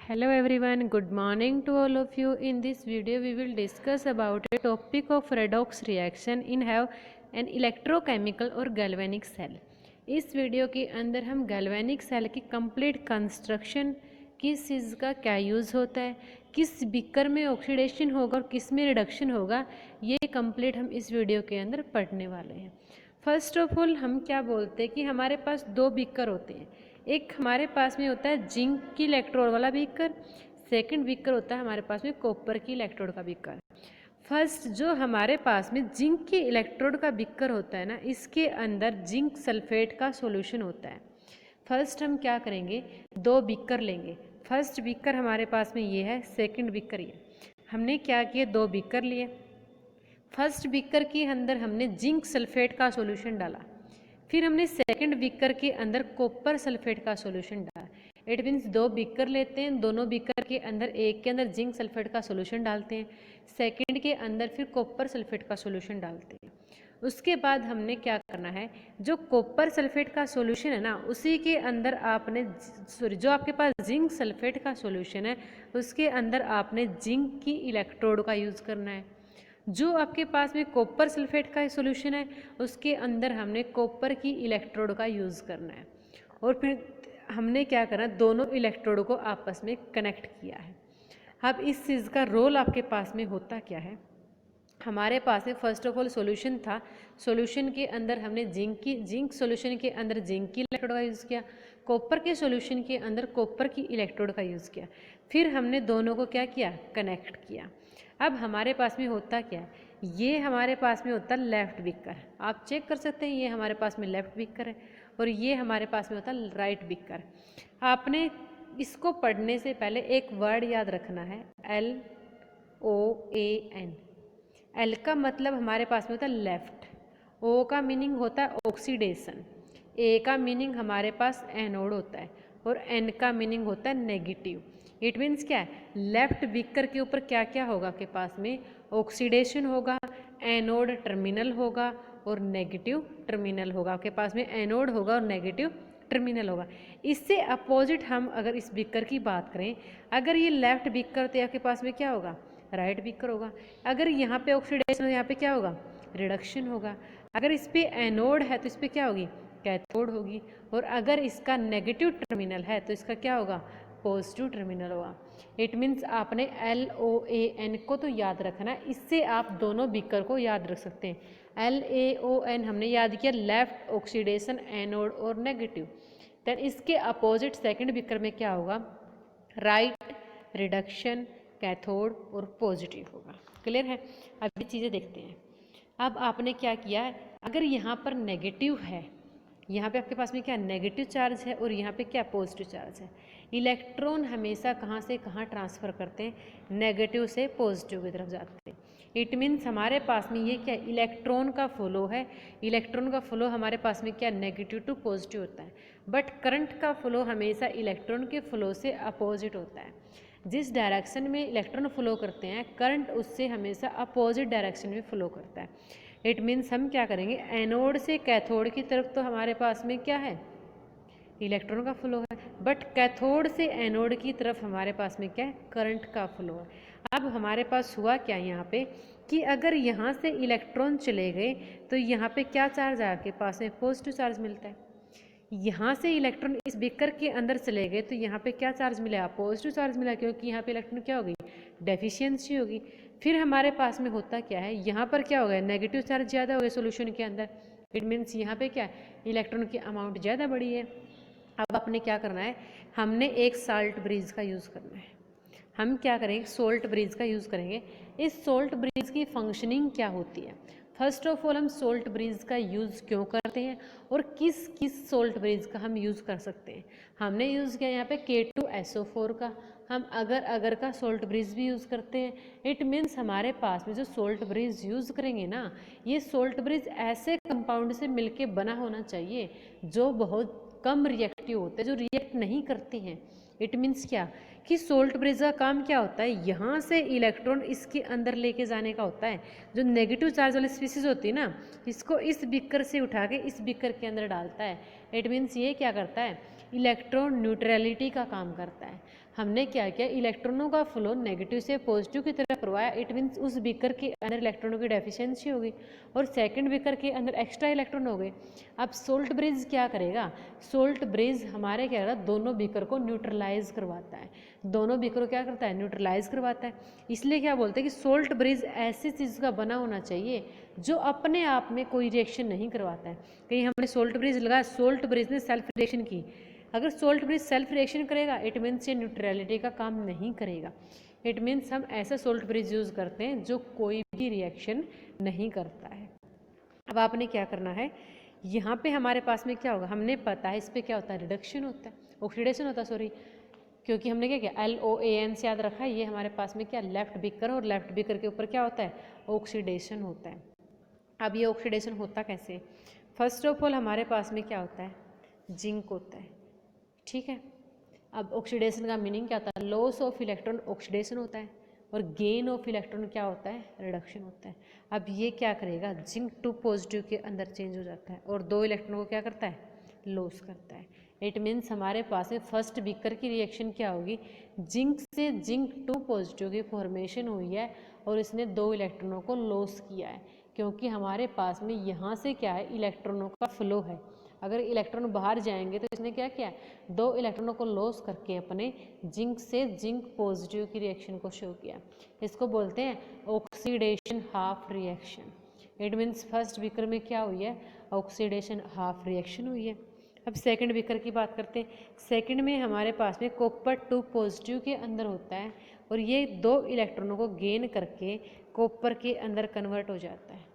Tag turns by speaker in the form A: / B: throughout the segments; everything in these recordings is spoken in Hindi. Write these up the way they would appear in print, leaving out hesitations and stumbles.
A: Hello everyone, good morning to all of you. In this video we will discuss about a topic of redox reaction in have an electrochemical or galvanic cell. इस वीडियो के अंदर हम गैल्वेनिक सेल की कंप्लीट कंस्ट्रक्शन, किस चीज़ का क्या यूज़ होता है, किस बीकर में ऑक्सीडेशन होगा और किस में रिडक्शन होगा, ये कंप्लीट हम इस वीडियो के अंदर पढ़ने वाले हैं। फर्स्ट ऑफ ऑल हम क्या बोलते हैं कि हमारे पास दो बीकर होते हैं। एक हमारे पास में होता है जिंक की इलेक्ट्रोड वाला बीकर, सेकंड बीकर होता है हमारे पास में कॉपर की इलेक्ट्रोड का बीकर। फर्स्ट जो हमारे पास में जिंक की इलेक्ट्रोड का बीकर होता है ना, इसके अंदर जिंक सल्फेट का सॉल्यूशन होता है। फर्स्ट हम क्या करेंगे, दो बीकर लेंगे। फर्स्ट बीकर हमारे पास में ये है, सेकंड बीकर ये। हमने क्या किया, दो बीकर लिए। फर्स्ट बीकर के अंदर हमने जिंक सल्फेट का सॉल्यूशन डाला, फिर हमने सेकंड बीकर के अंदर कॉपर सल्फेट का सॉल्यूशन डाला। इट मीन्स दो बीकर लेते हैं, दोनों बीकर के अंदर एक के अंदर जिंक सल्फेट का सॉल्यूशन डालते हैं, सेकंड के अंदर फिर कॉपर सल्फेट का सॉल्यूशन डालते हैं। उसके बाद हमने क्या करना है, जो कॉपर सल्फेट का सॉल्यूशन है ना, उसी के अंदर आपने जो आपके पास जिंक सल्फेट का सॉल्यूशन है उसके अंदर आपने जिंक की इलेक्ट्रोड का यूज़ करना है। जो आपके पास में कॉपर सल्फेट का सॉल्यूशन है उसके अंदर हमने कॉपर की इलेक्ट्रोड का यूज़ करना है। और फिर हमने क्या करना, दोनों इलेक्ट्रोड को आपस में कनेक्ट किया है। अब इस चीज़ का रोल आपके पास में होता क्या है, हमारे पास में फर्स्ट ऑफ ऑल सॉल्यूशन था, सॉल्यूशन के अंदर हमने जिंक सॉल्यूशन के अंदर जिंक की इलेक्ट्रोड का यूज़ किया, कॉपर के सॉल्यूशन के अंदर कॉपर की इलेक्ट्रोड का यूज़ किया, फिर हमने दोनों को क्या किया, कनेक्ट किया। अब हमारे पास में होता क्या है, ये हमारे पास में होता है लेफ्ट बीकर। आप चेक कर सकते हैं, ये हमारे पास में लेफ्ट बीकर है और ये हमारे पास में होता है राइट बीकर। आपने इसको पढ़ने से पहले एक वर्ड याद रखना है, LOAN। एल का मतलब हमारे पास में होता है लेफ्ट, ओ का मीनिंग होता है ऑक्सीडेशन, ए का मीनिंग हमारे पास एनोड होता है और एन का मीनिंग होता है नेगेटिव। इट मीन्स क्या है, लेफ्ट बीकर के ऊपर क्या क्या होगा आपके पास में, ऑक्सीडेशन होगा, एनोड टर्मिनल होगा और नेगेटिव टर्मिनल होगा। आपके पास में एनोड होगा और नेगेटिव टर्मिनल होगा। इससे अपोजिट हम अगर इस बीकर की बात करें, अगर ये लेफ्ट बीकर तो आपके पास में क्या होगा, राइट बीकर होगा। अगर यहाँ पे ऑक्सीडेशन हो, यहाँ पे क्या होगा, रिडक्शन होगा। अगर इस पे एनोड है तो इस पे क्या होगी, कैथोड होगी। और अगर इसका नेगेटिव टर्मिनल है तो इसका क्या होगा, पॉजिटिव टर्मिनल होगा। इट मीन्स आपने LOAN को तो याद रखना है, इससे आप दोनों बीकर को याद रख सकते हैं। LAON हमने याद किया, लेफ्ट ऑक्सीडेशन, एनोड और नेगेटिव। देन इसके अपोजिट सेकंड बीकर में क्या होगा, राइट रिडक्शन, कैथोड और पॉजिटिव होगा। क्लियर है। अब ये चीज़ें देखते हैं। अब आपने क्या किया है, अगर यहाँ पर नेगेटिव है, यहाँ पे आपके पास में क्या नेगेटिव चार्ज है और यहाँ पे क्या पॉजिटिव चार्ज है। इलेक्ट्रॉन हमेशा कहाँ से कहाँ ट्रांसफ़र करते हैं, नेगेटिव से पॉजिटिव की तरफ जाते हैं। इट मीन्स हमारे पास में ये क्या इलेक्ट्रॉन का फ्लो है, इलेक्ट्रॉन का फ्लो हमारे पास में क्या नेगेटिव टू पॉजिटिव होता है। बट करंट का फ्लो हमेशा इलेक्ट्रॉन के फ्लो से अपोजिट होता है। जिस डायरेक्शन में इलेक्ट्रॉन फ्लो करते हैं, करंट उससे हमेशा अपोजिट डायरेक्शन में फ्लो करता है। इट मीन्स हम क्या करेंगे, एनोड से कैथोड की तरफ तो हमारे पास में क्या है, इलेक्ट्रॉन का फ्लो है, बट कैथोड से एनोड की तरफ हमारे पास में क्या है, करंट का फ्लो है। अब हमारे पास हुआ क्या यहाँ पे कि अगर यहाँ से इलेक्ट्रॉन चले गए तो यहाँ पे क्या चार्ज है, आपके पास में पॉजिटिव चार्ज मिलता है। यहाँ से इलेक्ट्रॉन इस बीकर के अंदर चले गए तो यहाँ पे क्या चार्ज मिला, पॉजिटिव चार्ज मिला, क्योंकि यहाँ पे इलेक्ट्रॉन क्या होगी, डेफिशिएंसी होगी। फिर हमारे पास में होता क्या है, यहाँ पर क्या हो गया, नेगेटिव चार्ज ज़्यादा हो गया सोल्यूशन के अंदर। इट मीन्स यहाँ पे क्या है, इलेक्ट्रॉन की अमाउंट ज़्यादा बड़ी है। अब आपने क्या करना है, हमने एक साल्ट ब्रिज का यूज़ करना है। हम क्या करेंगे, सोल्ट ब्रिज का यूज़ करेंगे। इस सोल्ट ब्रिज की फंक्शनिंग क्या होती है, फर्स्ट ऑफ ऑल हम सोल्ट ब्रिज का यूज़ क्यों करते हैं और किस किस सोल्ट ब्रिज का हम यूज़ कर सकते हैं। हमने यूज़ किया यहाँ पे K2SO4 का, हम अगर का सोल्ट ब्रिज भी यूज़ करते हैं। इट मीन्स हमारे पास में जो सोल्ट ब्रिज यूज़ करेंगे ना, ये सोल्ट ब्रिज ऐसे कंपाउंड से मिलके बना होना चाहिए जो बहुत कम रिएक्टिव होते हैं, जो रिएक्ट नहीं करते हैं। इट मीन्स क्या कि सोल्ट ब्रिज का काम क्या होता है, यहाँ से इलेक्ट्रॉन इसके अंदर लेके जाने का होता है। जो नेगेटिव चार्ज वाली स्पीसीज होती है ना, इसको इस बीकर से उठा के इस बीकर के अंदर डालता है। इट मीन्स ये क्या करता है, इलेक्ट्रॉन न्यूट्रलिटी का काम करता है। हमने क्या किया, इलेक्ट्रॉनों का फ्लो नेगेटिव से पॉजिटिव की तरफ करवाया। इट मीन्स उस बीकर के अंदर इलेक्ट्रॉनों की डेफिशिएंसी होगी और सेकंड बीकर के अंदर एक्स्ट्रा इलेक्ट्रॉन हो गए। अब सोल्ट ब्रिज क्या करेगा, सोल्ट ब्रिज हमारे क्या करेगा, दोनों बीकर को न्यूट्रलाइज करवाता है। दोनों बीकर को क्या करता है, न्यूट्रलाइज करवाता है। इसलिए क्या बोलते हैं कि सोल्ट ब्रिज ऐसी चीज़ का बना होना चाहिए जो अपने आप में कोई रिएक्शन नहीं करवाता है। कहीं हमने सोल्ट ब्रिज लगाया, सोल्ट ब्रिज ने सेल्फ रिएक्शन की, अगर सोल्ट ब्रिज सेल्फ रिएक्शन करेगा इट मीन्स ये न्यूट्रलिटी का काम नहीं करेगा। इट मीन्स हम ऐसा सोल्ट ब्रिज यूज़ करते हैं जो कोई भी रिएक्शन नहीं करता है। अब आपने क्या करना है, यहाँ पे हमारे पास में क्या होगा, हमने पता है इस पर क्या होता है, रिडक्शन होता है, ऑक्सीडेशन होता है, सॉरी, क्योंकि हमने क्या किया, LOAN से याद रखा है। ये हमारे पास में क्या, लेफ्ट बीकर, और लेफ्ट बीकर के ऊपर क्या होता है, ऑक्सीडेशन होता है। अब ये ऑक्सीडेशन होता कैसे, फर्स्ट ऑफ ऑल हमारे पास में क्या होता है, जिंक होता है, ठीक है। अब ऑक्सीडेशन का मीनिंग क्या होता है, लॉस ऑफ इलेक्ट्रॉन ऑक्सीडेशन होता है, और गेन ऑफ इलेक्ट्रॉन क्या होता है, रिडक्शन होता है। अब ये क्या करेगा, जिंक 2 पॉजिटिव के अंदर चेंज हो जाता है और 2 इलेक्ट्रॉनों को क्या करता है, लॉस करता है। इट मीन्स हमारे पास में फर्स्ट बीकर की रिएक्शन क्या होगी, जिंक से जिंक 2 पॉजिटिव की फॉर्मेशन हुई है और इसने 2 इलेक्ट्रॉनों को लॉस किया है, क्योंकि हमारे पास में यहाँ से क्या है, इलेक्ट्रॉनों का फ्लो है। अगर इलेक्ट्रॉन बाहर जाएंगे तो इसने क्या किया, 2 इलेक्ट्रॉनों को लॉस करके अपने जिंक से जिंक पॉजिटिव की रिएक्शन को शो किया। इसको बोलते हैं oxidation half reaction. It means first beaker में क्या हुई है, ऑक्सीडेशन हाफ रिएक्शन हुई है। अब सेकंड बीकर की बात करते हैं। सेकंड में हमारे पास में कॉपर 2 पॉजिटिव के अंदर होता है और ये 2 इलेक्ट्रॉनों को गेन करके कॉपर के अंदर कन्वर्ट हो जाता है।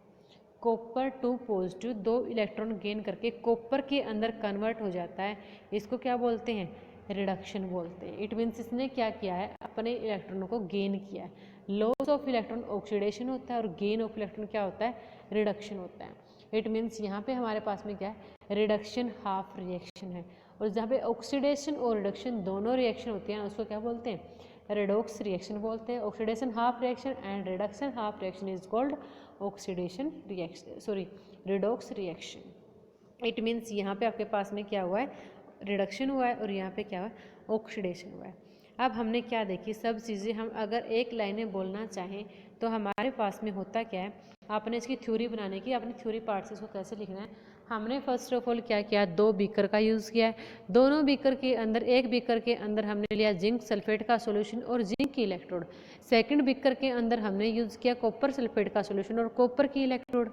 A: कॉपर 2 पॉजिटिव 2 इलेक्ट्रॉन गेन करके कॉपर के अंदर कन्वर्ट हो जाता है। इसको क्या बोलते हैं, रिडक्शन बोलते हैं। इट मीन्स इसने क्या किया है, अपने इलेक्ट्रॉनों को गेन किया है। लॉस ऑफ इलेक्ट्रॉन ऑक्सीडेशन होता है और गेन ऑफ इलेक्ट्रॉन क्या होता है, रिडक्शन होता है। इट मीन्स यहाँ पे हमारे पास में क्या है, रिडक्शन हाफ रिएक्शन है। और जहाँ पे ऑक्सीडेशन और रिडक्शन दोनों रिएक्शन होती है ना, उसको क्या बोलते हैं, रेडॉक्स रिएक्शन बोलते हैं। Oxidation half reaction and reduction half reaction is called oxidation reaction, sorry, redox reaction. It means यहाँ पे आपके पास में क्या हुआ है, रिडक्शन हुआ है और यहाँ पे क्या हुआ है, ऑक्सीडेशन हुआ है। अब हमने क्या देखी, सब चीज़ें हम अगर एक लाइन में बोलना चाहें तो हमारे पास में होता क्या है, आपने इसकी थ्योरी बनाने की, अपनी थ्योरी पार्ट से इसको कैसे लिखना है। हमने फर्स्ट ऑफ ऑल क्या किया, 2 बीकर का यूज़ किया है। दोनों बीकर के अंदर, एक बीकर के अंदर हमने लिया जिंक सल्फेट का सॉल्यूशन और जिंक की इलेक्ट्रोड। सेकंड बीकर के अंदर हमने यूज़ किया कॉपर सल्फेट का सॉल्यूशन और कॉपर की इलेक्ट्रोड।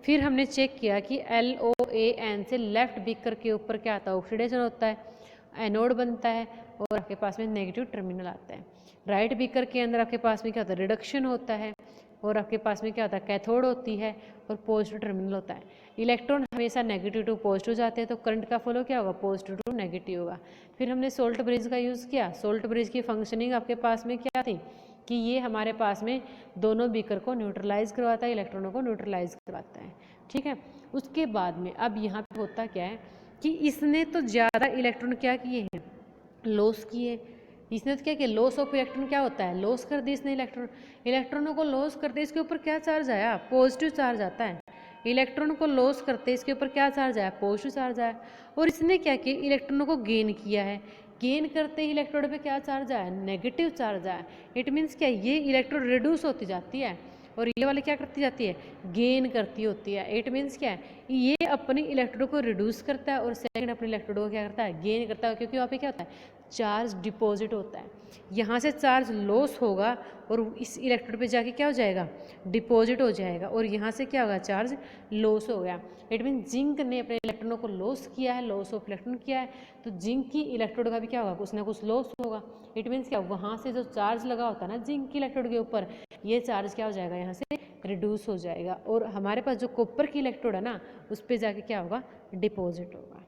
A: फिर हमने चेक किया कि LOAN से लेफ्ट बीकर के ऊपर क्या आता है, ऑक्सीडेशन होता है, एनोड बनता है और आपके पास में नेगेटिव टर्मिनल आता है। राइट बीकर के अंदर आपके पास में क्या होता है, रिडक्शन होता है और आपके पास में क्या होता है, कैथोड होती है और पॉजिटिव टर्मिनल होता है। इलेक्ट्रॉन हमेशा नेगेटिव टू पॉजिटिव जाते हैं तो करंट का फ्लो क्या होगा, पॉजिटिव टू नेगेटिव होगा। फिर हमने सोल्ट ब्रिज का यूज़ किया। सोल्ट ब्रिज की फंक्शनिंग आपके पास में क्या थी कि ये हमारे पास में दोनों बीकर को न्यूट्रलाइज करवाता है, इलेक्ट्रॉनों को न्यूट्रलाइज करवाता है, ठीक है। उसके बाद में अब यहाँ पे होता क्या है कि इसने तो ज़्यादा इलेक्ट्रॉन क्या किए हैं, लॉस किए। इसने तो क्या किया, लॉस ऑफ इलेक्ट्रॉन क्या होता है, लॉस कर दी इसने इलेक्ट्रॉनों को लॉस करते इसके ऊपर क्या चार्ज आया, पॉजिटिव चार्ज आता है। इलेक्ट्रॉन को लॉस करते इसके ऊपर क्या चार्ज आया, पॉजिटिव चार्ज आया। और इसने क्या किया, इलेक्ट्रॉनों को गेन किया है। गेन करते ही इलेक्ट्रोड पे क्या चार्ज आया, नेगेटिव चार्ज आया। इट मीन्स क्या, ये इलेक्ट्रोड रिड्यूस होती जाती है और ये वाली क्या करती जाती है, गेन करती होती है। इट मीन्स क्या है, ये अपनी इलेक्ट्रोड को रिड्यूस करता है और सेकंड अपने इलेक्ट्रोड को क्या करता है, गेन करता है, क्योंकि वहाँ पे क्या होता है, चार्ज डिपॉजिट होता है। यहाँ से चार्ज लॉस होगा और इस इलेक्ट्रोड पे जाके क्या हो जाएगा, डिपॉजिट हो जाएगा और यहाँ से क्या होगा, चार्ज लॉस हो गया। इट मीन जिंक ने अपने इलेक्ट्रॉनों को लॉस किया है, लॉस ऑफ इलेक्ट्रॉन किया है, तो जिंक की इलेक्ट्रोड का भी क्या होगा, कुछ ना कुछ लॉस होगा। इट मीन्स क्या, वहाँ से जो चार्ज लगा होता है ना जिंक की इलेक्ट्रोड के ऊपर, ये चार्ज क्या हो जाएगा, यहाँ से रिड्यूस हो जाएगा और हमारे पास जो कॉपर की इलेक्ट्रोड है ना, उस पर जाके क्या होगा, डिपॉजिट होगा।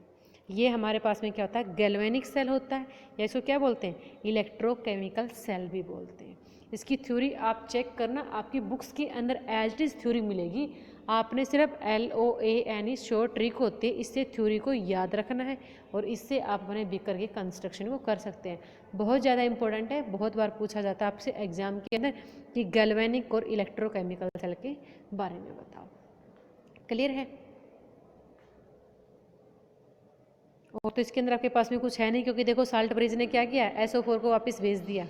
A: ये हमारे पास में क्या होता है, गैल्वेनिक सेल होता है, या इसको क्या बोलते हैं, इलेक्ट्रोकेमिकल सेल भी बोलते हैं। इसकी थ्योरी आप चेक करना, आपकी बुक्स के अंदर एज इट इज थ्योरी मिलेगी। आपने सिर्फ LOAN शॉर्ट ट्रिक होती है, इससे थ्योरी को याद रखना है और इससे आप अपने बीकर के कंस्ट्रक्शन को कर सकते हैं। बहुत ज़्यादा इंपॉर्टेंट है, बहुत बार पूछा जाता है आपसे एग्जाम के अंदर कि गैल्वेनिक और इलेक्ट्रोकेमिकल सेल के बारे में बताओ। क्लियर है? और तो इसके अंदर आपके पास में कुछ है नहीं, क्योंकि देखो साल्ट ब्रिज ने क्या किया, SO4 को वापस भेज दिया।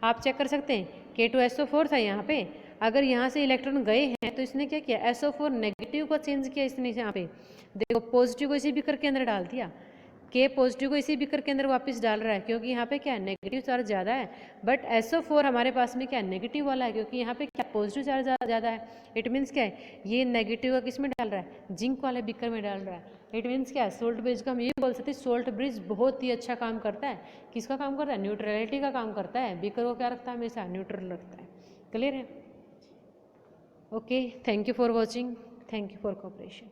A: आप चेक कर सकते हैं K2SO4 था यहाँ पे, अगर यहाँ से इलेक्ट्रॉन गए हैं तो इसने क्या किया, SO4 नेगेटिव को चेंज किया इसने यहाँ पे, देखो पॉजिटिव को इसी बीकर के अंदर डाल दिया, K पॉजिटिव को इसी बीकर के अंदर वापस डाल रहा है, क्योंकि यहाँ पे क्या है, नेगेटिव चार्ज ज़्यादा है। बट SO4 हमारे पास में क्या है, नेगेटिव वाला है, क्योंकि यहाँ पे क्या पॉजिटिव चार्ज ज़्यादा है। इट मीन्स क्या है, ये नेगेटिव का किस में डाल रहा है, जिंक वाले बीकर में डाल रहा है। इट मीन्स क्या है, सोल्ट ब्रिज का हम ये बोल सकते हैं, सोल्ट ब्रिज बहुत ही अच्छा काम करता है। किसका काम करता है, न्यूट्रलिटी का काम करता है। बीकर को क्या रखता है, हमेशा न्यूट्रल रखता है। क्लियर है? Okay, thank you for watching, thank you for cooperation.